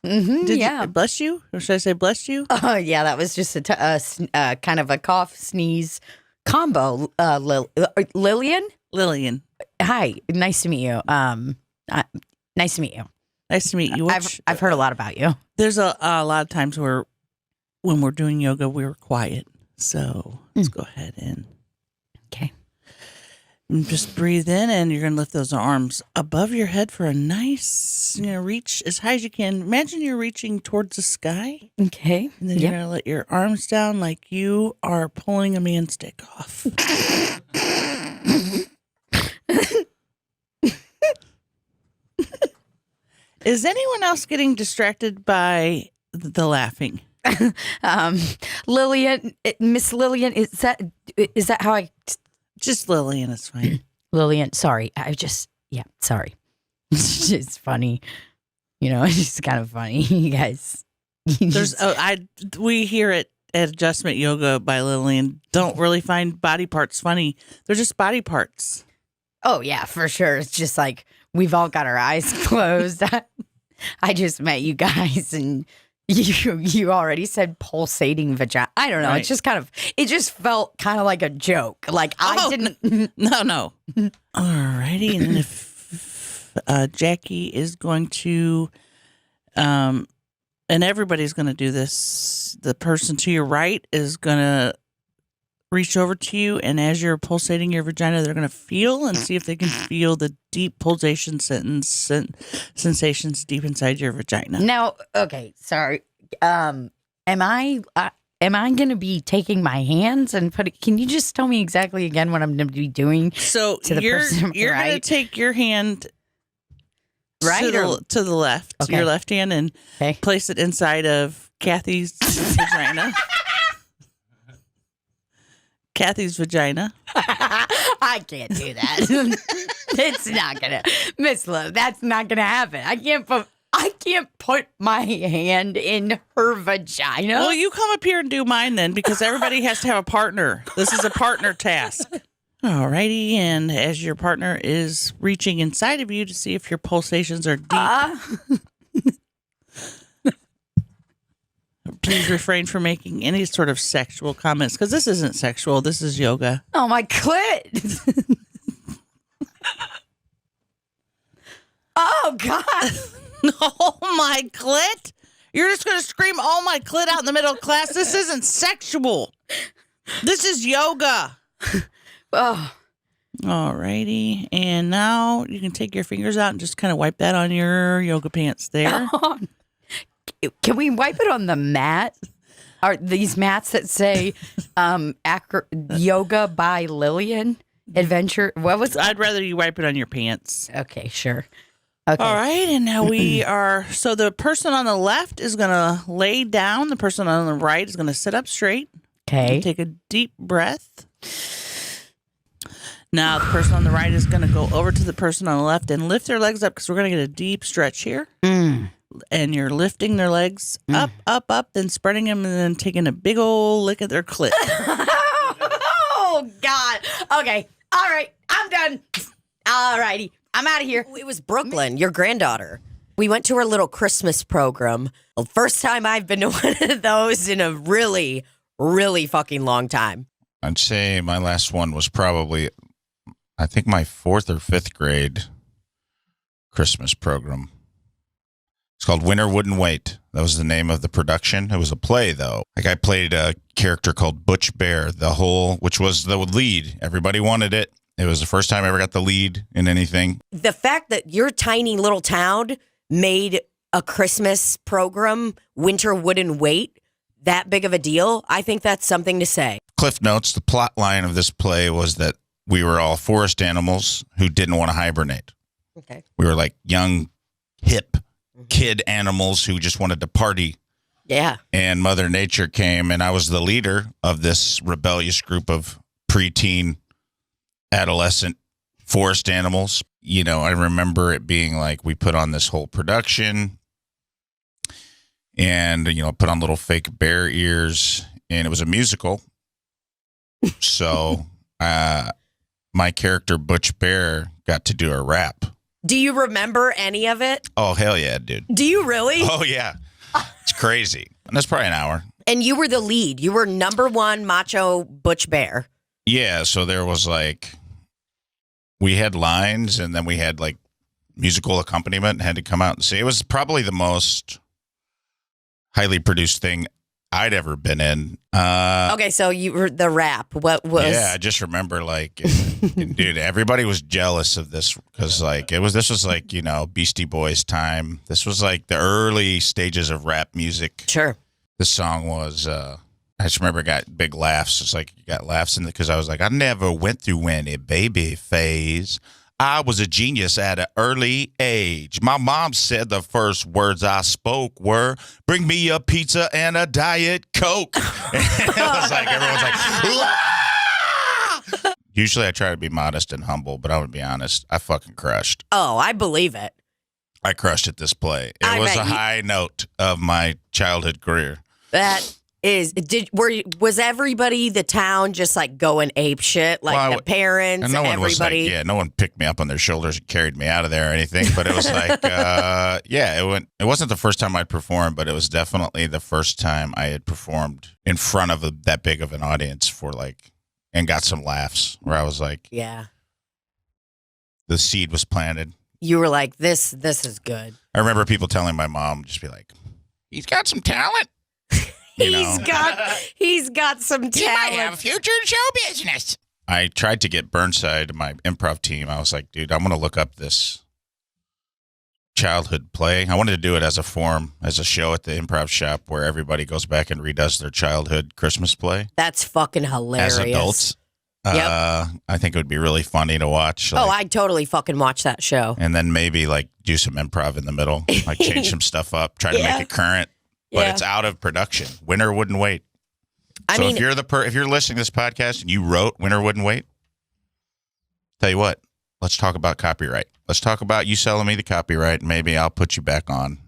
Yeah. Bless you? Or should I say bless you? Oh, yeah. That was just a kind of a cough sneeze combo. Lillian. Hi. Nice to meet you. Nice to meet you. Nice to meet you. I've heard a lot about you. There's a lot of times when we're doing yoga, we're quiet. So let's go ahead and just breathe in, and you're going to lift those arms above your head for a nice, reach as high as you can. Imagine you're reaching towards the sky. Okay. And then you're going to let your arms down like you are pulling a man stick off. Is anyone else getting distracted by the laughing? Lillian, Miss Lillian, is that how I? Just Lillian is fine. Lillian, sorry. Sorry. It's just funny. It's just kind of funny, you guys. We here at Adjustment Yoga by Lillian don't really find body parts funny. They're just body parts. Oh yeah, for sure. It's just like we've all got our eyes closed. I just met you guys, and you already said pulsating vagina. I don't know. Right. It just felt kind of like a joke. Like I didn't. No. Alrighty, and if Jackie is going to, and everybody's going to do this. The person to your right is going to reach over to you, and as you're pulsating your vagina, they're going to feel and see if they can feel the deep pulsation sensations deep inside your vagina. Now, okay, sorry. Am I going to be taking my hands and can you just tell me exactly again what I'm going to be doing? So to the person you're right? going to take your hand right to the left, okay. your left hand, and place it inside of Kathy's vagina. Kathy's vagina. I can't do that. It's not gonna, Miss Love. That's not gonna happen. I can't put my hand in her vagina. Well, you come up here and do mine then, because everybody has to have a partner. This is a partner task. Alrighty, and as your partner is reaching inside of you to see if your pulsations are deep, please refrain from making any sort of sexual comments, because this isn't sexual. This is yoga. Oh, my clit. Oh, God. Oh, my clit. You're just going to scream, oh, my clit out in the middle of class. This isn't sexual. This is yoga. Oh. Alrighty. And now you can take your fingers out and just kind of wipe that on your yoga pants there. Can we wipe it on the mat? Are these mats that say yoga by Lillian? Adventure? What was I'd rather you wipe it on your pants. Okay, sure. Okay. All right. And now we are. So the person on the left is going to lay down. The person on the right is going to sit up straight. Okay. Take a deep breath. Now the person on the right is going to go over to the person on the left and lift their legs up, because we're going to get a deep stretch here. And you're lifting their legs up, up, then spreading them, and then taking a big old lick at their clit. Oh, God. Okay. All right. I'm done. All righty. I'm out of here. It was Brooklyn, your granddaughter. We went to her little Christmas program. The first time I've been to one of those in a really, really fucking long time. I'd say my last one was probably, I think, my 4th or 5th grade Christmas program. It's called Winter Wouldn't Wait. That was the name of the production. It was a play, though. Like, I played a character called Butch Bear, which was the lead. Everybody wanted it. It was the first time I ever got the lead in anything. The fact that your tiny little town made a Christmas program, Winter Wouldn't Wait, that big of a deal, I think that's something to say. Cliff Notes, the plot line of this play was that we were all forest animals who didn't want to hibernate. Okay. We were like young, hip kid animals who just wanted to party. Yeah. And Mother Nature came, and I was the leader of this rebellious group of preteen, adolescent forest animals. You know, I remember it being like, we put on this whole production and, you know, put on little fake bear ears, and it was a musical. So my character, Butch Bear, got to do a rap. Do you remember any of it? Oh, hell yeah, dude. Do you really? Oh, yeah. It's crazy. And that's probably an hour. And you were the lead. You were #1 macho Butch Bear. Yeah, so there was like, we had lines, and then we had like musical accompaniment, and had to come out and sing. It was probably the most highly produced thing I'd ever been in. Okay, so you were the rap. What was? Yeah, I just remember like, dude, everybody was jealous of this, because like this was like, you know, Beastie Boys time. This was like the early stages of rap music. Sure. This song was. I just remember it got big laughs. It's like you got laughs in it, because I was like, I never went through any baby phase. I was a genius at an early age. My mom said the first words I spoke were, "Bring me a pizza and a Diet Coke." And it was like, everyone's like, "Ah!" Usually I try to be modest and humble, but I'm going to be honest, I fucking crushed. Oh, I believe it. I crushed at this play. It was a high note of my childhood career. That is, was everybody, the town, just like going ape shit? Like the parents, and no one everybody? Was like, no one picked me up on their shoulders and carried me out of there or anything. But it was like, it wasn't the first time I'd performed, but it was definitely the first time I had performed in front of that big of an audience and got some laughs, where I was like, yeah, the seed was planted. you were like, this is good. I remember people telling my mom, just be like, he's got some talent. He's got some talent. He might have a future in show business. I tried to get Burnside, my improv team. I was like, dude, I'm going to look up this childhood play. I wanted to do it as a form, as a show at the improv shop where everybody goes back and redoes their childhood Christmas play. That's fucking hilarious. As adults. I think it would be really funny to watch. I'd totally fucking watch that show. And then maybe like do some improv in the middle, like change some stuff up, try to make it current. But it's out of production. Winter Wouldn't Wait. So if you're if you're listening to this podcast and you wrote Winter Wouldn't Wait, tell you what, let's talk about copyright. Let's talk about you selling me the copyright. Maybe I'll put you back on.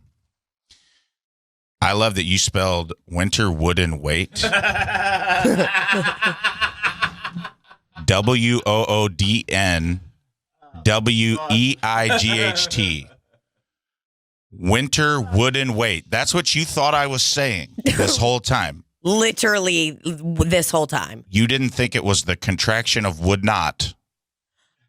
I love that you spelled Winter Wouldn't Wait. WOODNWEIGHT. Winter Wouldn't Wait. That's what you thought I was saying this whole time. Literally this whole time. You didn't think it was the contraction of would not.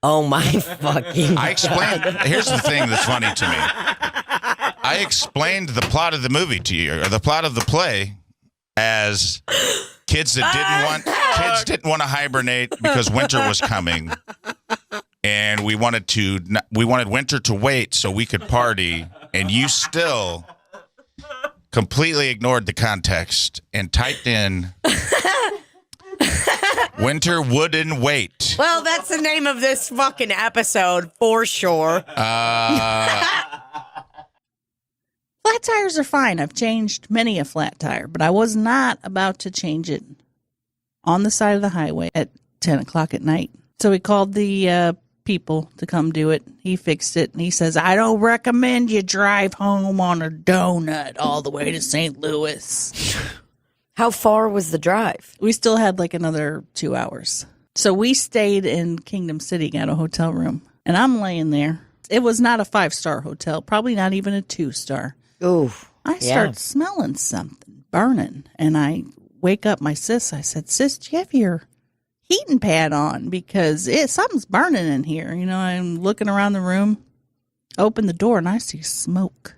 Oh my fucking I explained. Here's the thing that's funny to me. I explained the plot of the movie to you, or the plot of the play, as kids that didn't want to hibernate because winter was coming, and we wanted winter to wait so we could party, and you still completely ignored the context and typed in Winter Wouldn't Wait. Well, that's the name of this fucking episode for sure. Flat tires are fine. I've changed many a flat tire, but I was not about to change it on the side of the highway at 10 o'clock at night. So we called the people to come do it. He fixed it, and he says, I don't recommend you drive home on a donut all the way to St. Louis. How far was the drive? We still had like another 2 hours. So we stayed in Kingdom City, got a hotel room, and I'm laying there. It was not a 5-star hotel, probably not even a 2-star. Ooh. I start smelling something burning, and I wake up my sis. I said, sis, do you have your heating pad on? Because something's burning in here. You know, I'm looking around the room, open the door, and I see smoke.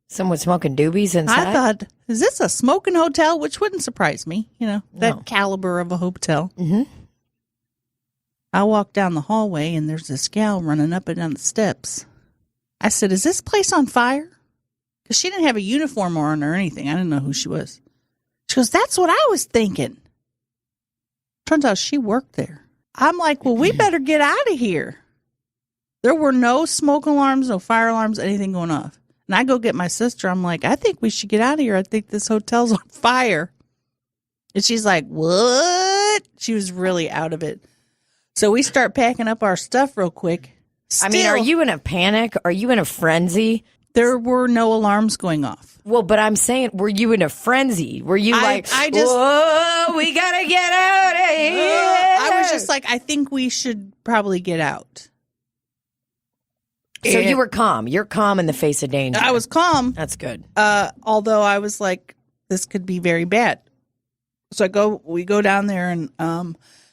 Someone smoking doobies inside? I thought, is this a smoking hotel? Which wouldn't surprise me, you know, that caliber of a hotel. Mm-hmm. I walk down the hallway, and there's this gal running up and down the steps. I said, is this place on fire? Because she didn't have a uniform on or anything. I didn't know who she was. She goes, that's what I was thinking. Turns out she worked there. I'm like, well, we better get out of here. There were no smoke alarms, no fire alarms, anything going off. And I go get my sister. I'm like, I think we should get out of here. I think this hotel's on fire. And she's like, what? She was really out of it. So we start packing up our stuff real quick. I mean, are you in a panic? Are you in a frenzy? There were no alarms going off. Well, but I'm saying, were you in a frenzy? Were you whoa, we gotta get out of here? I was just like, I think we should probably get out. So you were calm. You're calm in the face of danger. I was calm. That's good. Although I was like, this could be very bad. So we go down there, and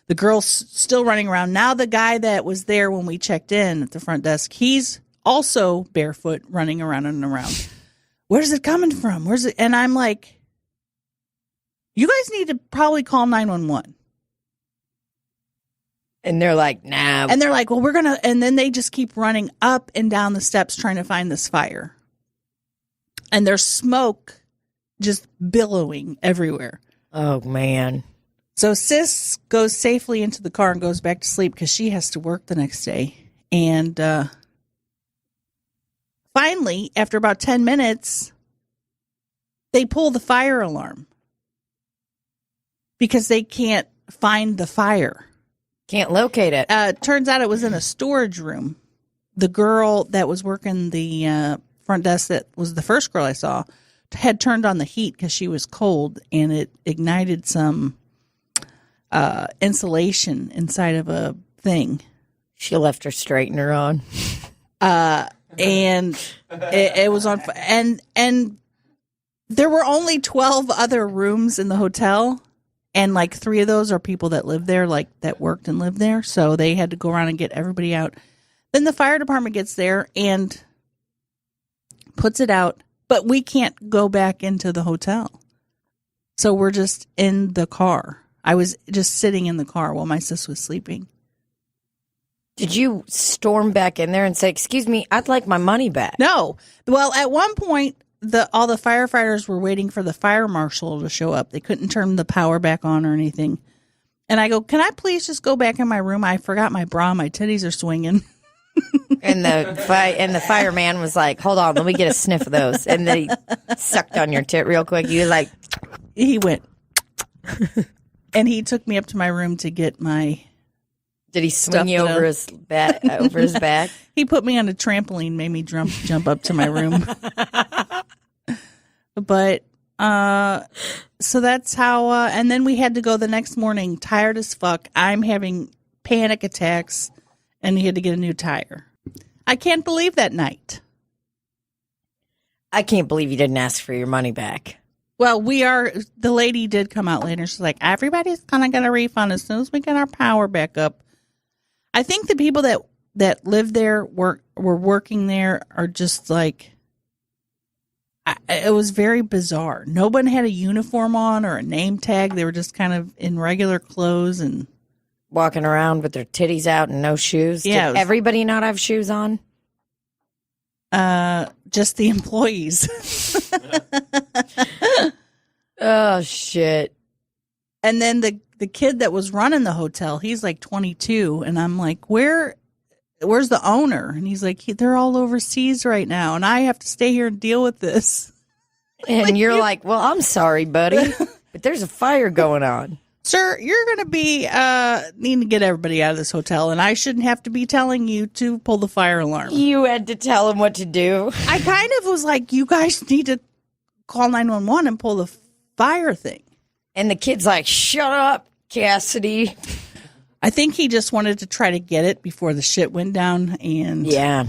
the girl's still running around. Now the guy that was there when we checked in at the front desk, he's also barefoot running around and around. Where's it coming from? Where's it? And I'm like, you guys need to probably call 911. And they're like, nah. And they're like, well, we're going to, and then they just keep running up and down the steps trying to find this fire. And there's smoke just billowing everywhere. Oh, man. So sis goes safely into the car and goes back to sleep because she has to work the next day. And finally, after about 10 minutes, they pull the fire alarm because they can't find the fire. Can't locate it. Turns out it was in a storage room. The girl that was working the front desk, that was the first girl I saw, had turned on the heat because she was cold, and it ignited some insulation inside of a thing. She left her straightener on. And it was on, and there were only 12 other rooms in the hotel, and like 3 of those are people that live there, like that worked and lived there. So they had to go around and get everybody out. Then the fire department gets there and puts it out, but we can't go back into the hotel. So we're just in the car. I was just sitting in the car while my sis was sleeping. Did you storm back in there and say, "Excuse me, I'd like my money back"? No. Well, at one point, all the firefighters were waiting for the fire marshal to show up. They couldn't turn the power back on or anything. And I go, "Can I please just go back in my room? I forgot my bra. My titties are swinging." And the fireman was like, "Hold on, let me get a sniff of those." And then he sucked on your tit real quick. You like, he went, and he took me up to my room to get my. Did he swing you over his back? Over his back? He put me on a trampoline, made me jump up to my room. But so that's how. And then we had to go the next morning, tired as fuck. I'm having panic attacks, and he had to get a new tire. I can't believe that night. I can't believe you didn't ask for your money back. Well, the lady did come out later. She's like, "Everybody's gonna get a refund as soon as we get our power back up." I think the people that live there were working there are just like, it was very bizarre. No one had a uniform on or a name tag. They were just kind of in regular clothes and walking around with their titties out and no shoes. Yeah, Did everybody not have shoes on? Just the employees. Oh shit. And then the kid that was running the hotel, he's like 22, and I'm like, where's the owner? And he's like, they're all overseas right now, and I have to stay here and deal with this. And you're like, well, I'm sorry, buddy, but there's a fire going on. Sir, you're going to be needing to get everybody out of this hotel, and I shouldn't have to be telling you to pull the fire alarm. You had to tell him what to do. I kind of was like, you guys need to call 911 and pull the fire thing. And the kid's like, shut up, Cassidy. I think he just wanted to try to get it before the shit went down, and yeah.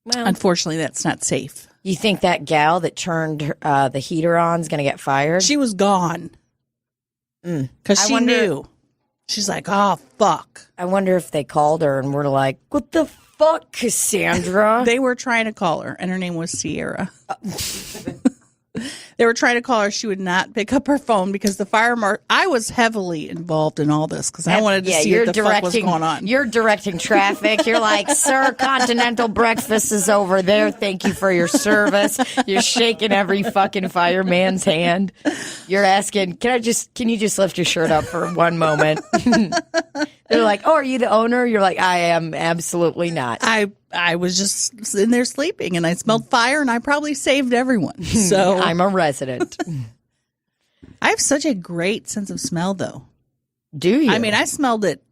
Well, unfortunately, that's not safe. You think that gal that turned the heater on is going to get fired? She was gone. Because she knew. She's like, oh, fuck. I wonder if they called her and were like, what the fuck, Cassandra? They were trying to call her, and her name was Sierra. They were trying to call her. She would not pick up her phone because the fire marshal. I was heavily involved in all this because I wanted to see what the fuck was going on. You're directing traffic. You're like, sir, continental breakfast is over there. Thank you for your service. You're shaking every fucking fireman's hand. You're asking, can you just lift your shirt up for one moment? They're like, oh, are you the owner? You're like, I am absolutely not. I was just in there sleeping, and I smelled fire, and I probably saved everyone. So I'm a resident. I have such a great sense of smell, though. Do you? I mean, I smelled it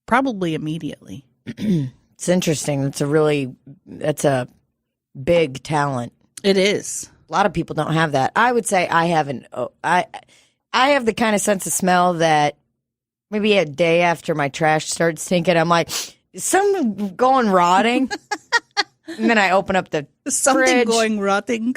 probably immediately. It's interesting. That's a big talent. It is. A lot of people don't have that. I would say I haven't. I have the kind of sense of smell that maybe a day after my trash starts stinking, I'm like, is something going rotting? And then I open up the fridge. Going rotting.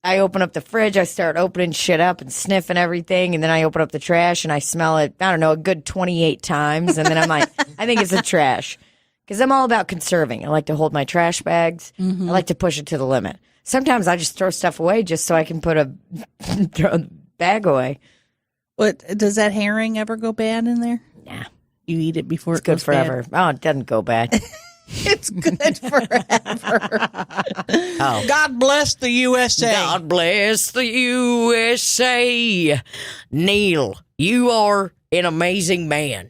I open up the fridge. I start opening shit up and sniffing everything. And then I open up the trash and I smell it, I don't know, a good 28 times. And then I'm like, I think it's the trash. Because I'm all about conserving. I like to hold my trash bags. Mm-hmm. I like to push it to the limit. Sometimes I just throw stuff away just so I can throw the bag away. What, does that herring ever go bad in there? Nah. You eat it before it's good forever. Bad? Oh, it doesn't go bad. It's good forever. Oh. God bless the USA. God bless the USA. Neil, you are an amazing man.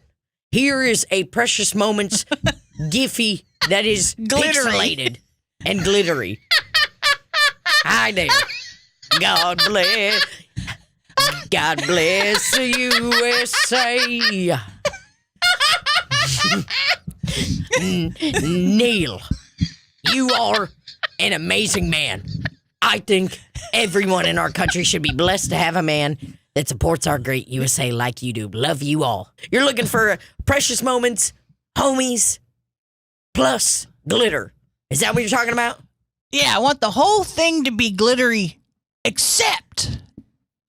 Here is a Precious Moments Giphy that is pixelated and glittery. Hi there. God bless the USA. Neil, you are an amazing man. I think everyone in our country should be blessed to have a man that supports our great USA like you do. Love you all. You're looking for Precious Moments, homies, plus glitter. Is that what you're talking about? Yeah, I want the whole thing to be glittery, except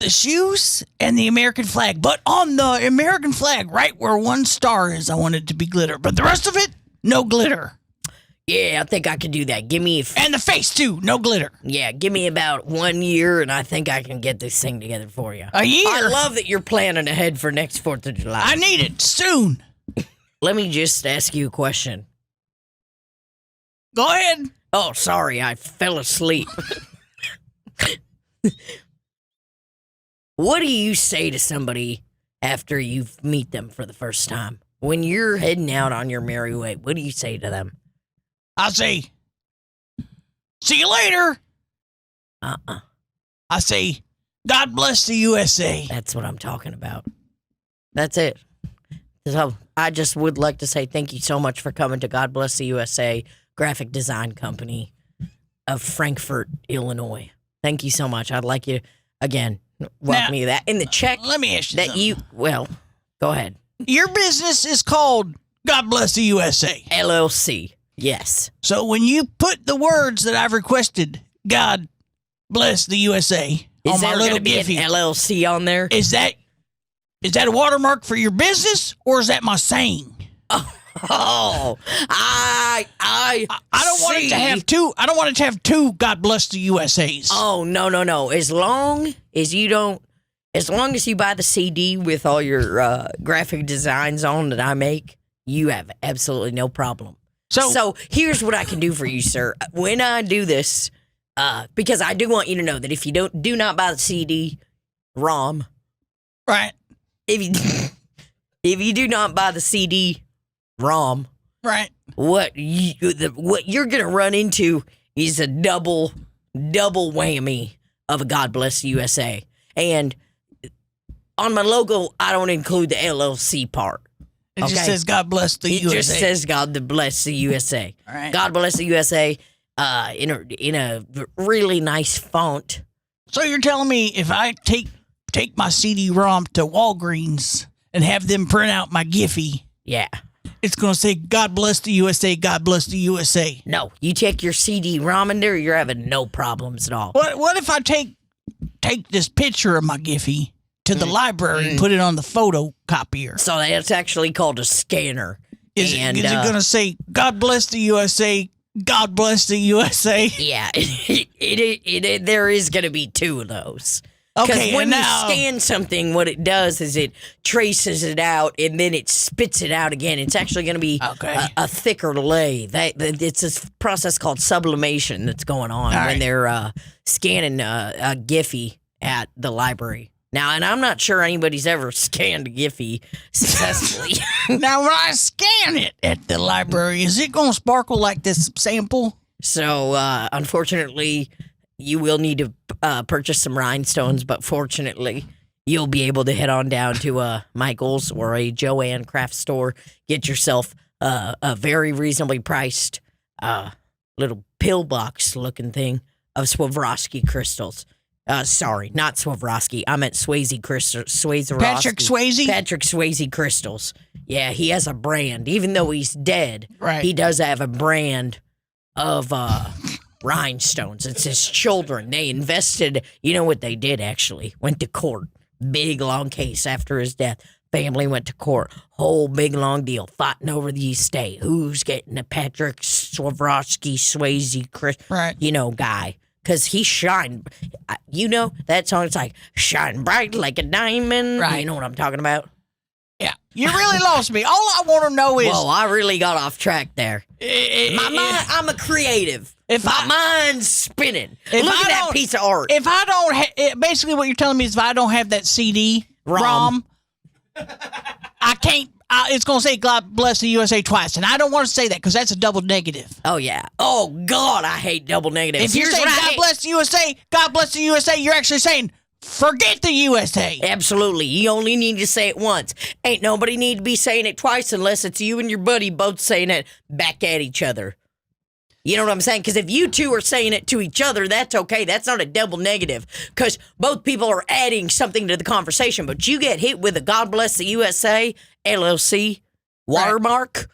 the shoes and the American flag. But on the American flag, right where one star is, I want it to be glitter. But the rest of it, no glitter. Yeah, I think I could do that. Give me And the face, too, no glitter. Yeah, give me about 1 year, and I think I can get this thing together for you. A year? I love that you're planning ahead for next 4th of July. I need it soon. Let me just ask you a question. Go ahead. Oh, sorry, I fell asleep. What do you say to somebody after you meet them for the first time? When you're heading out on your merry way, what do you say to them? I say, see you later. I say, God bless the USA. That's what I'm talking about. That's it. So I just would like to say thank you so much for coming to God Bless the USA Graphic Design Company of Frankfort, Illinois. Thank you so much. I'd like you, again, welcome you that. In the check let me ask you that something. well, go ahead. Your business is called God Bless the USA. LLC. Yes. So when you put the words that I've requested, God bless the USA, Is on my there little going to be Giphy, an LLC on there? is that a watermark for your business, or is that my saying? Oh, I don't want it to have two. I don't want it to have two God bless the USAs. Oh, no. As long as you buy the CD with all your graphic designs on that I make, you have absolutely no problem. So here's what I can do for you, sir. When I do this, because I do want you to know that if you do not buy the CD ROM, right? If you do not buy the CD ROM, right? What you're gonna run into is a double whammy of a God Bless the USA. And on my logo, I don't include the LLC part. It just says God bless the USA. It just says God bless the USA. All right. God bless the USA in a really nice font. So you're telling me if I take my CD-ROM to Walgreens and have them print out my Giphy, yeah, it's going to say God bless the USA, God bless the USA. No, you take your CD-ROM in there, you're having no problems at all. What if I take this picture of my Giphy to the library and put it on the photocopier? So that's actually called a scanner. Is it going to say, God bless the USA, God bless the USA? Yeah, there is going to be two of those. Okay, Because when and you now, scan something, what it does is it traces it out and then it spits it out again. It's actually going to be a thicker lay. It's a process called sublimation that's going on when they're scanning a Giphy at the library. Now, and I'm not sure anybody's ever scanned a Giphy successfully. now, when I scan it at the library, is it going to sparkle like this sample? So, unfortunately, you will need to purchase some rhinestones, but fortunately, you'll be able to head on down to a Michael's or a Joanne craft store, get yourself a very reasonably priced little pillbox-looking thing of Swarovski crystals. Sorry, not Swarovski. I meant Swayze crystals. Patrick Swayze? Patrick Swayze crystals. Yeah, he has a brand. Even though he's dead, right, he does have a brand of rhinestones. It's his children. They invested. You know what they did, actually? Went to court. Big, long case after his death. Family went to court. Whole big, long deal. Fighting over the estate. Who's getting the Patrick Swarovski Swayze guy. Because he shined. You know that song? It's like, shine bright like a diamond. Right. You know what I'm talking about? Yeah. You really lost me. All I want to know is... Well, I really got off track there. My mind, I'm a creative. My mind's spinning. Look at that piece of art. If I don't... basically, what you're telling me is if I don't have that CD-ROM, I can't... it's going to say God bless the USA twice, and I don't want to say that because that's a double negative. Oh, yeah. Oh, God, I hate double negatives. If you say God bless the USA, God bless the USA, you're actually saying forget the USA. Absolutely. You only need to say it once. Ain't nobody need to be saying it twice unless it's you and your buddy both saying it back at each other. You know what I'm saying? Because if you two are saying it to each other, that's okay. That's not a double negative because both people are adding something to the conversation. But you get hit with a God bless the USA, LLC, watermark,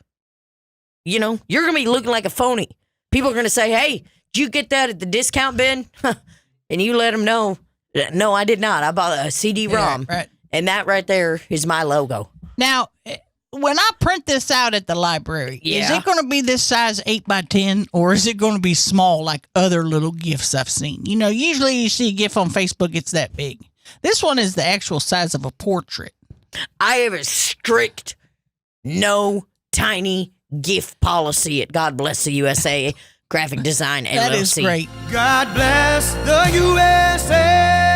you're going to be looking like a phony. People are going to say, hey, did you get that at the discount bin? And you let them know, no, I did not. I bought a CD-ROM. Right. And that right there is my logo. Now, when I print this out at the library, is Yeah. it going to be this size 8x10, or is it going to be small like other little gifts I've seen? You know, usually you see a GIF on Facebook, it's that big. This one is the actual size of a portrait. I have a strict no tiny gift policy at God Bless the USA Graphic Design LLC. That is great. God bless the USA.